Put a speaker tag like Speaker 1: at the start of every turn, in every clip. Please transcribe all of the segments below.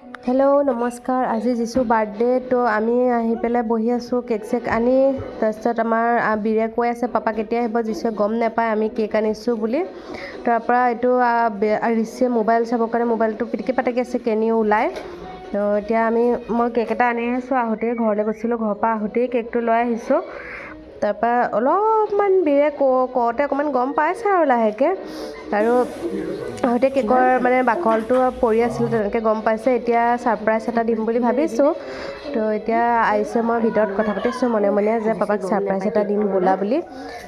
Speaker 1: Hello' নমস্কাৰ। আজি Jesus birthday, তো আমি আহি পেলাই বহি আছোঁ কেক চেক আনি। তাৰপিছত আমাৰ বীৰে কৈ আছে পাপা কেতিয়া আহিব, যিছুৱে গম নাপায় আমি কেক আনিছোঁ বুলি। তাৰপৰা এইটো ঋষিয়ে মোবাইল চাবৰ কাৰণে মোবাইলটো পিটিকি পাতিকি আছে, কেনিও ওলায়। তো এতিয়া মই কেক এটা আনি আহিছোঁ, আহোঁতেই ঘৰলৈ গৈছিলোঁ, ঘৰৰ পৰা আহোঁতেই কেকটো লৈ আহিছোঁ। তাৰপৰা অলপমান বীৰে কওঁতে অকণমান গম পাইছে আৰু লাহেকৈ, আৰু আহোঁতে কেকৰ বাকলটো পৰি আছিলে, তেনেকৈ গম পাইছে। এতিয়া ছাৰপ্ৰাইজ এটা দিম বুলি ভাবিছোঁ। তো এতিয়া আহিছে, মই ভিতৰত কথা পাতিছোঁ মনে মনে যে পাপাক ছাৰপ্ৰাইজ এটা দিম বোলা বুলি।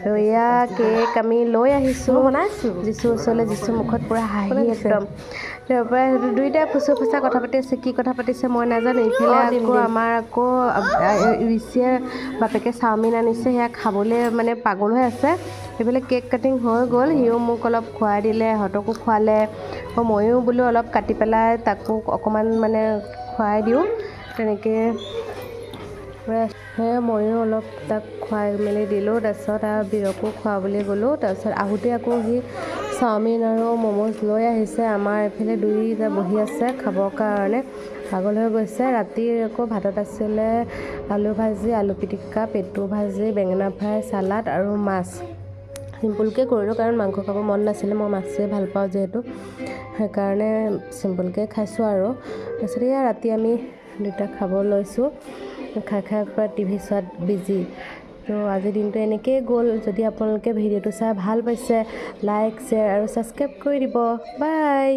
Speaker 1: তো এয়া কেক আমি লৈ আহিছোঁ যিছুৰ ওচৰলৈ। যিছুৰ মুখত পূৰা হাঁহি একদম। তাৰপৰা দুইটাই ফুচু ফুচা কথা পাতি আছে, কি কথা পাতিছে মই নাজানো। ইফালে আকৌ ঋষিয়ে বাপেকে চাওমিন আনিছে, সেয়া খাবলৈ পাগল হৈ আছে। সেইফালে কেক কাটিং হৈ গ'ল, সিও মোক অলপ খুৱাই দিলে, ইহঁতকো খোৱালে। ময়ো বোলো অলপ কাটি পেলাই তাকো অকণমান খুৱাই দিওঁ। তেনেকৈ ময়ো অলপ তাক খুৱাই মেলি দিলোঁ। তাৰপিছত বীৰকো খুৱাবলৈ গ'লোঁ। তাৰপিছত আহোঁতে আকৌ সি চাওমিন আৰু ম'ম'জ লৈ আহিছে। আমাৰ এইফালে দুইটা বহি আছে খাবৰ কাৰণে, পাগল হৈ গৈছে। ৰাতিৰ আকৌ ভাতত আছিলে আলু ভাজি, আলু পিটিকা, পেটু ভাজি, বেঙেনা ফ্ৰাই, চালাড আৰু মাছ। চিম্পুলকৈ কৰিলোঁ কাৰণ মাংস খাব মন নাছিলে, মই মাছেই ভাল পাওঁ যিহেতু, সেইকাৰণে চিম্পুলকৈ খাইছোঁ আৰু। তাৰপিছত এয়া ৰাতি আমি দুটা খাব লৈছোঁ, খাই পূৰা টিভি চোৱাত বিজি। তো আজিৰ দিনটো এনেকৈয়ে গ'ল। যদি আপোনালোকে ভিডিঅ'টো চাই ভাল পাইছে, লাইক, শ্বেয়াৰ আৰু ছাবস্ক্ৰাইব কৰি দিব। বাই।